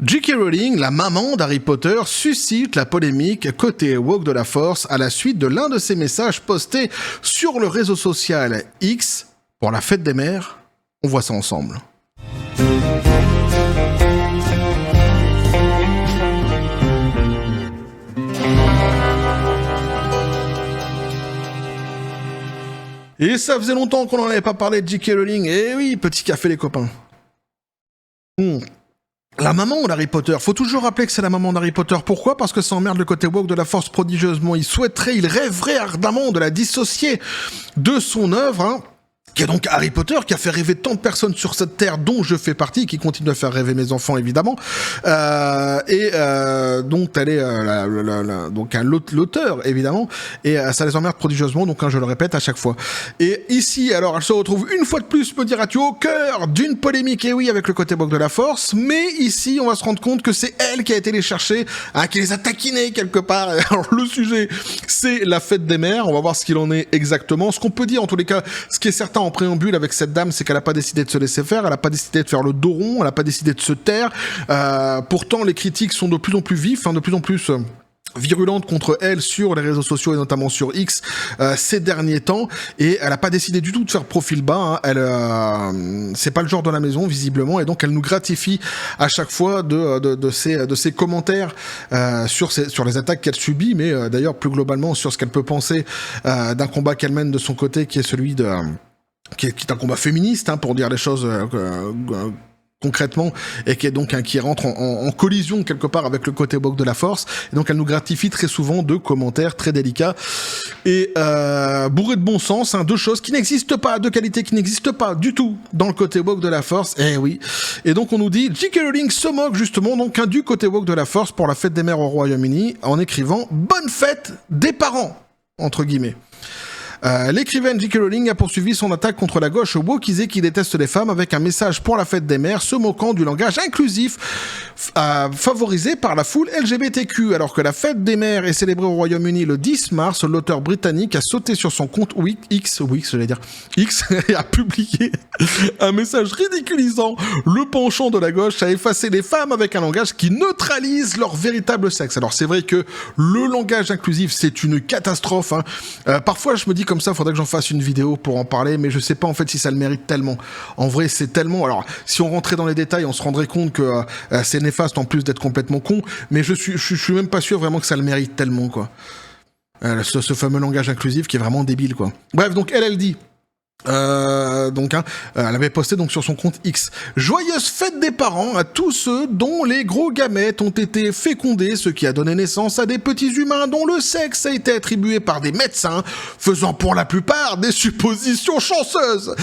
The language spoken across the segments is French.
J.K. Rowling, la maman d'Harry Potter, suscite la polémique côté woke de la Force à la suite de l'un de ses messages postés sur le réseau social X pour la fête des mères. On voit ça ensemble. Et ça faisait longtemps qu'on n'en avait pas parlé de J.K. Rowling. Eh oui, petit café les copains. La maman d'Harry Potter, faut toujours rappeler que c'est la maman d'Harry Potter. Pourquoi ? Parce que ça emmerde le côté woke de la Force prodigieusement. Il rêverait ardemment de la dissocier de son œuvre, qui est donc Harry Potter, qui a fait rêver tant de personnes sur cette terre, dont je fais partie, qui continue à faire rêver mes enfants, évidemment, dont elle est donc l'auteur, évidemment, et ça les emmerde prodigieusement, donc je le répète à chaque fois. Et ici, alors, elle se retrouve une fois de plus, me diras-tu, au cœur d'une polémique, et oui, avec le côté woke de la Force, mais ici, on va se rendre compte que c'est elle qui a été les chercher, qui les a taquinés quelque part. Alors, le sujet, c'est la fête des mères, on va voir ce qu'il en est exactement. Ce qu'on peut dire, en tous les cas, ce qui est certain en préambule avec cette dame, c'est qu'elle n'a pas décidé de se laisser faire, elle n'a pas décidé de faire le dos rond, elle n'a pas décidé de se taire. Pourtant, les critiques sont de plus en plus vives, de plus en plus virulente contre elle sur les réseaux sociaux et notamment sur X ces derniers temps, et elle a pas décidé du tout de faire profil bas, c'est pas le genre de la maison visiblement, et donc elle nous gratifie à chaque fois de ses commentaires sur les attaques qu'elle subit, mais d'ailleurs plus globalement sur ce qu'elle peut penser d'un combat qu'elle mène de son côté, qui est celui qui est un combat féministe, pour dire les choses concrètement, et qui est donc qui rentre en collision quelque part avec le côté woke de la Force, et donc elle nous gratifie très souvent de commentaires très délicats et bourrés de bon sens, deux choses qui n'existent pas, de qualité qui n'existent pas du tout dans le côté woke de la Force, oui. Et donc on nous dit, J.K. Rowling se moque justement donc du côté woke de la Force pour la fête des mères au Royaume-Uni en écrivant « Bonne fête des parents » entre guillemets. L'écrivaine J.K. Rowling a poursuivi son attaque contre la gauche wokisée qui déteste les femmes avec un message pour la fête des mères se moquant du langage inclusif favorisé par la foule LGBTQ. Alors que la fête des mères est célébrée au Royaume-Uni le 10 mars, l'auteur britannique a sauté sur son compte X et a publié un message ridiculisant le penchant de la gauche à effacer les femmes avec un langage qui neutralise leur véritable sexe. Alors c'est vrai que le langage inclusif c'est une catastrophe. Parfois je me dis comme ça, faudrait que j'en fasse une vidéo pour en parler, mais je sais pas en fait si ça le mérite tellement. En vrai, c'est tellement... Alors, si on rentrait dans les détails, on se rendrait compte que c'est néfaste en plus d'être complètement con, mais je suis même pas sûr vraiment que ça le mérite tellement, quoi. Ce fameux langage inclusif qui est vraiment débile, quoi. Bref, donc elle dit... elle avait posté donc sur son compte X. Joyeuse fête des parents à tous ceux dont les gros gamètes ont été fécondés, ce qui a donné naissance à des petits humains dont le sexe a été attribué par des médecins, faisant pour la plupart des suppositions chanceuses.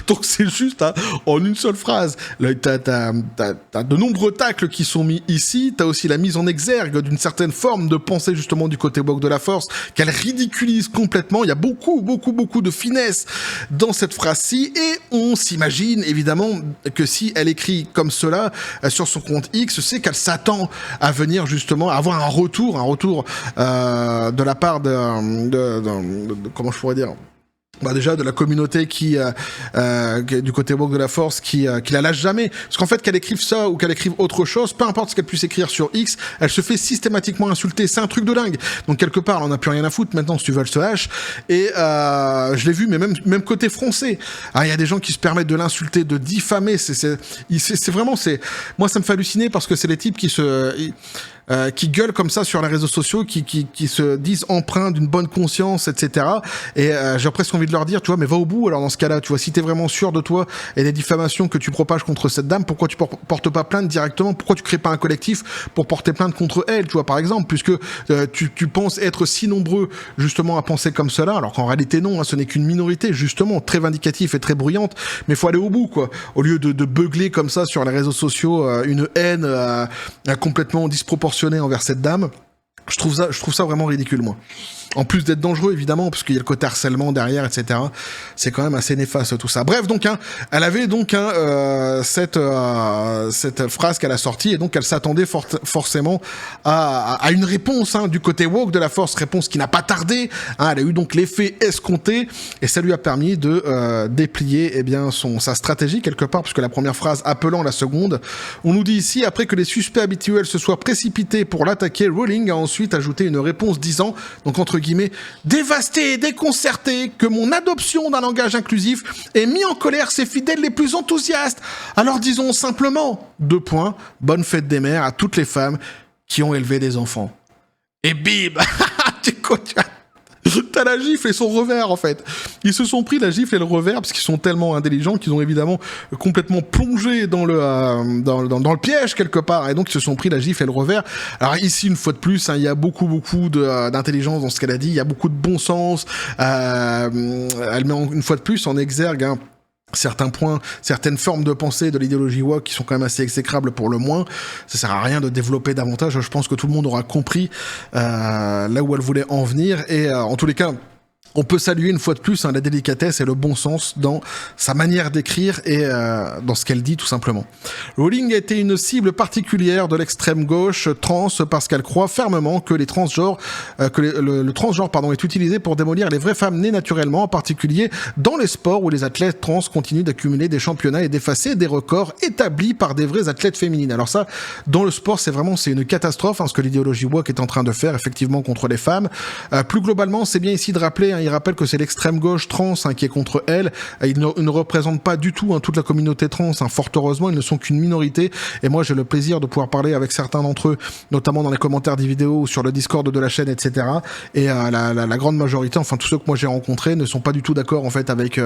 Donc c'est juste en une seule phrase. Là, t'as de nombreux tacles qui sont mis ici. T'as aussi la mise en exergue d'une certaine forme de pensée justement du côté woke de la Force qu'elle ridiculise complètement. Il y a beaucoup de finesse dans cette phrase-ci, et on s'imagine évidemment que si elle écrit comme cela sur son compte X, c'est qu'elle s'attend à venir justement avoir un retour de la part de comment je pourrais dire, déjà de la communauté qui du côté woke de la Force qui la lâche jamais, parce qu'en fait qu'elle écrive ça ou qu'elle écrive autre chose, peu importe ce qu'elle puisse écrire sur X, elle se fait systématiquement insulter, c'est un truc de dingue. Donc quelque part on n'a plus rien à foutre maintenant, si tu veux, elle se hache. Et je l'ai vu, mais même côté français, il y a des gens qui se permettent de l'insulter, de diffamer, c'est vraiment, moi ça me fait halluciner, parce que c'est les types qui gueulent comme ça sur les réseaux sociaux, qui se disent empreints d'une bonne conscience, etc. Et j'ai presque envie de leur dire, tu vois, mais va au bout alors dans ce cas-là, tu vois, si t'es vraiment sûr de toi et des diffamations que tu propages contre cette dame, pourquoi tu portes pas plainte directement, pourquoi tu crées pas un collectif pour porter plainte contre elle, tu vois, par exemple, puisque tu penses être si nombreux justement à penser comme cela, alors qu'en réalité non, ce n'est qu'une minorité justement très vindicative et très bruyante, mais faut aller au bout, quoi, au lieu de beugler comme ça sur les réseaux sociaux une haine complètement disproportionnée envers cette dame. Je trouve ça vraiment ridicule, moi. En plus d'être dangereux, évidemment, parce qu'il y a le côté harcèlement derrière, etc. C'est quand même assez néfaste tout ça. Bref, donc, elle avait donc cette phrase qu'elle a sortie, et donc elle s'attendait forcément à une réponse du côté woke de la force, réponse qui n'a pas tardé. Elle a eu donc l'effet escompté, et ça lui a permis de déplier sa stratégie quelque part, puisque la première phrase appelant la seconde, on nous dit ici, après que les suspects habituels se soient précipités pour l'attaquer, Rowling a ensuite ajouté une réponse disant, donc entre guillemets, dévasté et déconcerté que mon adoption d'un langage inclusif ait mis en colère ses fidèles les plus enthousiastes. Alors disons simplement, bonne fête des mères à toutes les femmes qui ont élevé des enfants. Et bim. T'as la gifle et son revers, en fait. Ils se sont pris la gifle et le revers parce qu'ils sont tellement intelligents qu'ils ont évidemment complètement plongé dans le piège quelque part, et donc ils se sont pris la gifle et le revers. Alors ici, une fois de plus, il y a beaucoup d'intelligence dans ce qu'elle a dit, il y a beaucoup de bon sens. Elle met une fois de plus en exergue certains points, certaines formes de pensée de l'idéologie woke qui sont quand même assez exécrables pour le moins. Ça sert à rien de développer davantage. Je pense que tout le monde aura compris là où elle voulait en venir. Et en tous les cas, on peut saluer une fois de plus la délicatesse et le bon sens dans sa manière d'écrire et dans ce qu'elle dit tout simplement. Rowling a été une cible particulière de l'extrême gauche trans parce qu'elle croit fermement que le transgenre est utilisé pour démolir les vraies femmes nées naturellement, en particulier dans les sports où les athlètes trans continuent d'accumuler des championnats et d'effacer des records établis par des vraies athlètes féminines. Alors ça, dans le sport, c'est une catastrophe ce que l'idéologie woke est en train de faire effectivement contre les femmes. Plus globalement, c'est bien ici de rappeler, il rappelle que c'est l'extrême gauche trans qui est contre elle. Ils ne représentent pas du tout toute la communauté trans. Fort heureusement, ils ne sont qu'une minorité. Et moi, j'ai le plaisir de pouvoir parler avec certains d'entre eux, notamment dans les commentaires des vidéos ou sur le Discord de la chaîne, etc. Et la grande majorité, enfin tous ceux que moi j'ai rencontrés, ne sont pas du tout d'accord en fait avec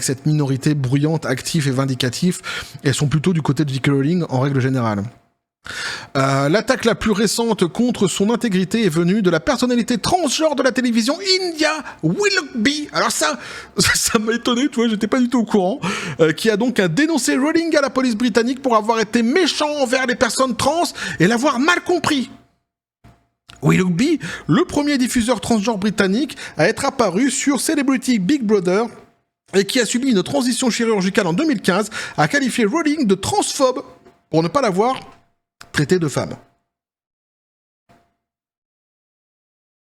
cette minorité bruyante, active et vindicative. Et sont plutôt du côté de J.K. Rowling en règle générale. L'attaque la plus récente contre son intégrité est venue de la personnalité transgenre de la télévision India Willoughby. Alors ça m'a étonné, tu vois, j'étais pas du tout au courant. Qui a donc dénoncé Rowling à la police britannique pour avoir été méchant envers les personnes trans et l'avoir mal compris. Willoughby, le premier diffuseur transgenre britannique à être apparu sur Celebrity Big Brother et qui a subi une transition chirurgicale en 2015, a qualifié Rowling de transphobe pour ne pas l'avoir traité de femme.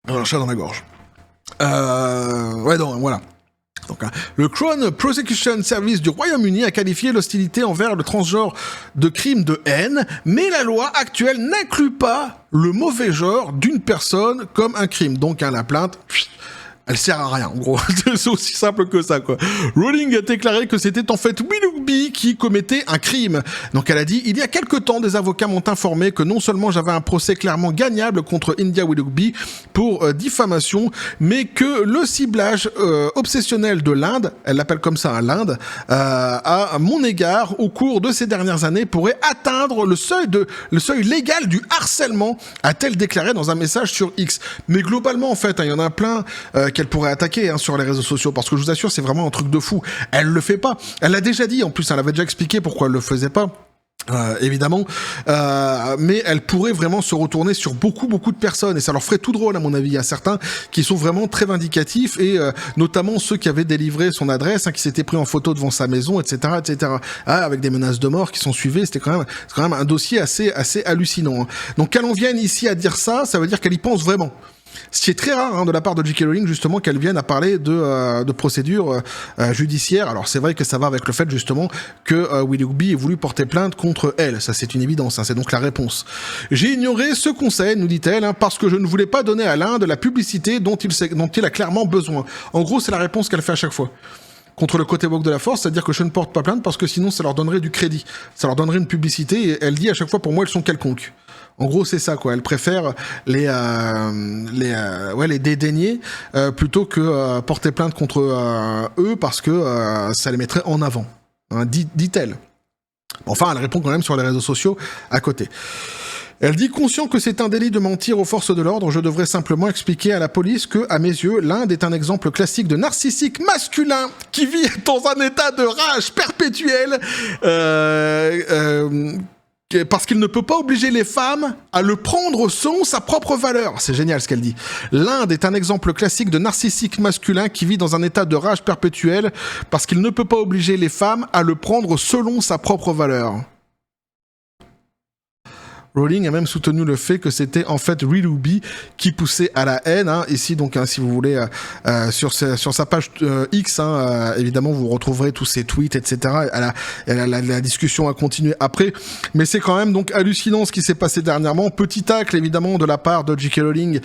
Un chat dans la gorge. Voilà. Donc, le Crown Prosecution Service du Royaume-Uni a qualifié l'hostilité envers le transgenre de crime de haine, mais la loi actuelle n'inclut pas le mauvais genre d'une personne comme un crime. Donc, la plainte, elle sert à rien, en gros. C'est aussi simple que ça, quoi. Rowling a déclaré que c'était en fait Willoughby qui commettait un crime. Donc elle a dit, il y a quelque temps, des avocats m'ont informé que non seulement j'avais un procès clairement gagnable contre India Willoughby pour diffamation, mais que le ciblage obsessionnel de l'Inde, elle l'appelle comme ça, l'Inde, à mon égard, au cours de ces dernières années, pourrait atteindre le seuil légal du harcèlement, a-t-elle déclaré dans un message sur X. Mais globalement, en fait, il y en a plein qu'elle pourrait attaquer sur les réseaux sociaux, parce que je vous assure, c'est vraiment un truc de fou. Elle le fait pas. Elle l'a déjà dit, en plus, elle avait déjà expliqué pourquoi elle le faisait pas. Évidemment, mais elle pourrait vraiment se retourner sur beaucoup de personnes et ça leur ferait tout drôle à mon avis. Il y a certains qui sont vraiment très vindicatifs et notamment ceux qui avaient délivré son adresse, qui s'étaient pris en photo devant sa maison, etc. Avec des menaces de mort qui sont suivies. C'est quand même un dossier assez hallucinant. Donc qu'elle en vienne ici à dire ça, ça veut dire qu'elle y pense vraiment. Ce qui est très rare de la part de J.K. Rowling, justement, qu'elle vienne à parler de procédures judiciaires. Alors c'est vrai que ça va avec le fait justement que Willoughby ait voulu porter plainte contre elle. Ça c'est une évidence, c'est donc la réponse. J'ai ignoré ce conseil, nous dit-elle, parce que je ne voulais pas donner à l'Inde la publicité dont il a clairement besoin. En gros, c'est la réponse qu'elle fait à chaque fois. Contre le côté woke de la force, c'est-à-dire que je ne porte pas plainte parce que sinon ça leur donnerait du crédit. Ça leur donnerait une publicité et elle dit à chaque fois, pour moi, elles sont quelconques. En gros, c'est ça, quoi. Elle préfère les dédaigner plutôt que porter plainte contre eux parce que ça les mettrait en avant, dit-elle. Enfin, elle répond quand même sur les réseaux sociaux à côté. Elle dit, conscient que c'est un délit de mentir aux forces de l'ordre, je devrais simplement expliquer à la police que, à mes yeux, l'Inde est un exemple classique de narcissique masculin qui vit dans un état de rage perpétuelle, Parce qu'il ne peut pas obliger les femmes à le prendre selon sa propre valeur. C'est génial ce qu'elle dit. L'Inde est un exemple classique de narcissique masculin qui vit dans un état de rage perpétuelle parce qu'il ne peut pas obliger les femmes à le prendre selon sa propre valeur. Rowling a même soutenu le fait que c'était en fait Willoughby qui poussait à la haine. Hein. Ici, donc, hein, si vous voulez, sur sa page X, évidemment, vous retrouverez tous ses tweets, etc. La discussion a continué après. Mais c'est quand même donc hallucinant ce qui s'est passé dernièrement. Petit tacle, évidemment, de la part de J.K. Rowling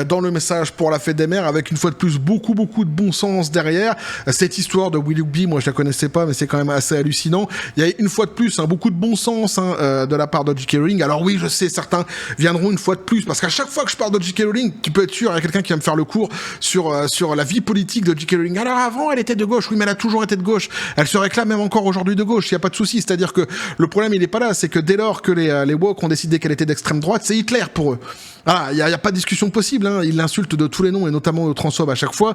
dans le message pour la fête des mères, avec une fois de plus beaucoup de bon sens derrière. Cette histoire de Willoughby, moi, je la connaissais pas, mais c'est quand même assez hallucinant. Il y a une fois de plus beaucoup de bon sens de la part de J.K. Rowling. Alors oui, je sais, certains viendront une fois de plus, parce qu'à chaque fois que je parle de J.K. Rowling, tu peux être sûr, il y a quelqu'un qui va me faire le cours sur la vie politique de J.K. Rowling. Alors avant, elle était de gauche, oui, mais elle a toujours été de gauche. Elle se réclame même encore aujourd'hui de gauche, il n'y a pas de souci. C'est-à-dire que le problème, il n'est pas là, c'est que dès lors que les woke ont décidé qu'elle était d'extrême droite, c'est Hitler pour eux. Ah, il n'y a pas de discussion possible, hein. Ils l'insultent de tous les noms, et notamment de transphobe à chaque fois.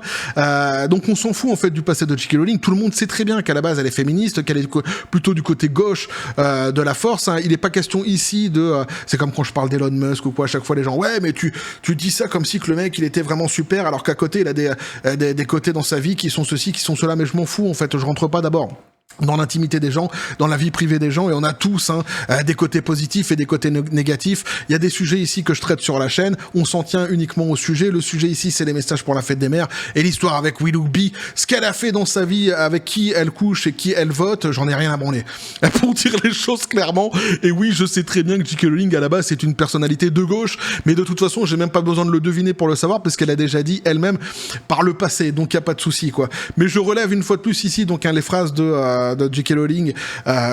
Donc on s'en fout, en fait, du passé de J.K. Rowling. Tout le monde sait très bien qu'à la base, elle est féministe, qu'elle est plutôt du côté gauche de la force. Hein. Il n'est pas question ici de... c'est comme quand je parle d'Elon Musk ou quoi, à chaque fois les gens, ouais, mais tu dis ça comme si que le mec, il était vraiment super, alors qu'à côté, il a des côtés dans sa vie qui sont ceci, qui sont cela, mais je m'en fous, en fait, je rentre pas d'abord dans l'intimité des gens, dans la vie privée des gens, et on a tous des côtés positifs et des côtés négatifs. Il y a des sujets ici que je traite sur la chaîne, on s'en tient uniquement au sujet. Le sujet ici, c'est les messages pour la fête des mères, et l'histoire avec Willoughby, ce qu'elle a fait dans sa vie, avec qui elle couche et qui elle vote, j'en ai rien à branler. Pour dire les choses clairement, et oui, je sais très bien que J.K. Rowling, à la base, c'est une personnalité de gauche, mais de toute façon, j'ai même pas besoin de le deviner pour le savoir, parce qu'elle a déjà dit elle-même par le passé, donc il y a pas de souci, quoi. Mais je relève une fois de plus ici, donc les phrases de J.K. Rowling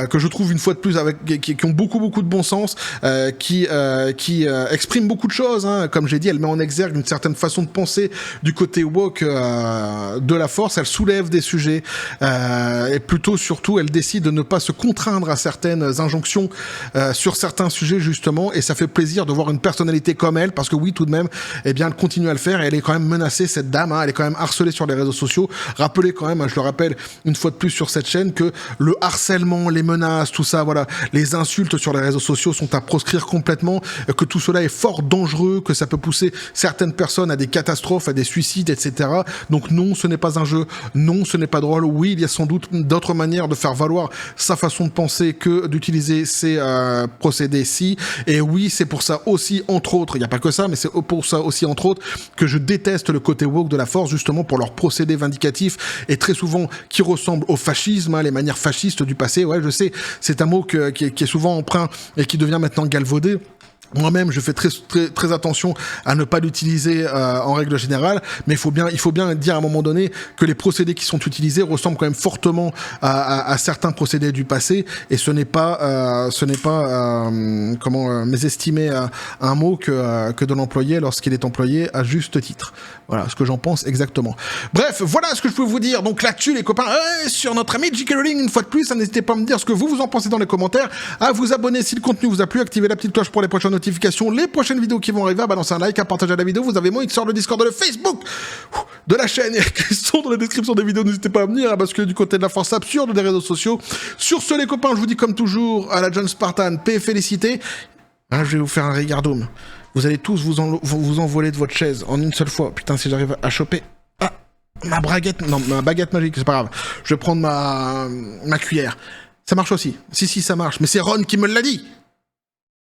que je trouve une fois de plus qui ont beaucoup de bon sens, qui expriment beaucoup de choses, hein. Comme j'ai dit, elle met en exergue une certaine façon de penser du côté woke de la force. Elle soulève des sujets et plutôt surtout elle décide de ne pas se contraindre à certaines injonctions sur certains sujets justement, et ça fait plaisir de voir une personnalité comme elle, parce que oui, tout de même, eh bien elle continue à le faire, et elle est quand même menacée, cette dame, hein. Elle est quand même harcelée sur les réseaux sociaux. Rappelez quand même, je le rappelle une fois de plus sur cette chaîne, que le harcèlement, les menaces, tout ça, voilà, les insultes sur les réseaux sociaux sont à proscrire complètement, que tout cela est fort dangereux, que ça peut pousser certaines personnes à des catastrophes, à des suicides, etc. Donc non, ce n'est pas un jeu, non, ce n'est pas drôle. Oui, il y a sans doute d'autres manières de faire valoir sa façon de penser que d'utiliser ces procédés-ci. Et oui, c'est pour ça aussi, entre autres, il n'y a pas que ça, mais c'est pour ça aussi, entre autres, que je déteste le côté woke de la force, justement pour leurs procédés vindicatifs, et très souvent qui ressemblent au fascisme, hein, les manières fasciste du passé, ouais, je sais, c'est un mot qui est souvent emprunt et qui devient maintenant galvaudé. Moi-même, je fais très attention à ne pas l'utiliser en règle générale, mais il faut bien dire à un moment donné que les procédés qui sont utilisés ressemblent quand même fortement à certains procédés du passé, et ce n'est pas mésestimer un mot que de l'employer lorsqu'il est employé à juste titre. Voilà ce que j'en pense exactement. Bref, voilà ce que je peux vous dire. Donc là-dessus, les copains, sur notre ami J.K. Rowling, une fois de plus, n'hésitez pas à me dire ce que vous en pensez dans les commentaires, à vous abonner si le contenu vous a plu, activer la petite cloche pour les prochaines notifications, les prochaines vidéos qui vont arriver, à balancer un like, à partager la vidéo. Vous avez mon X sur le Discord, le Facebook de la chaîne, qui sont dans la description des vidéos. N'hésitez pas à venir, à basculer du côté de la force absurde des réseaux sociaux. Sur ce, les copains, je vous dis comme toujours, à la John Spartan, paix et félicité. Hein, je vais vous faire un regardum. Vous allez tous vous envoler de votre chaise en une seule fois. Putain, si j'arrive à choper ma baguette magique, c'est pas grave. Je vais prendre ma cuillère. Ça marche aussi. Si, ça marche. Mais c'est Ron qui me l'a dit.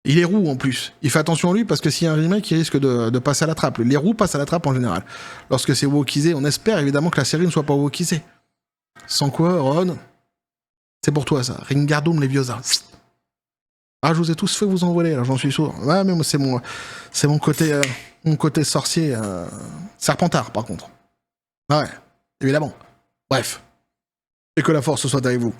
Il est roux en plus. Il fait attention à lui, parce que s'il y a un remake, il risque de passer à la trappe. Les roux passent à la trappe en général. Lorsque c'est wokisé, on espère évidemment que la série ne soit pas wokisée. Sans quoi, Ron, c'est pour toi ça. Ringardum Leviosa. Ah, je vous ai tous fait vous envoler, là, j'en suis sûr. Ouais, mais moi, c'est mon côté sorcier, serpentard, par contre. Ah ouais, évidemment. Bref. Et que la force soit avec vous.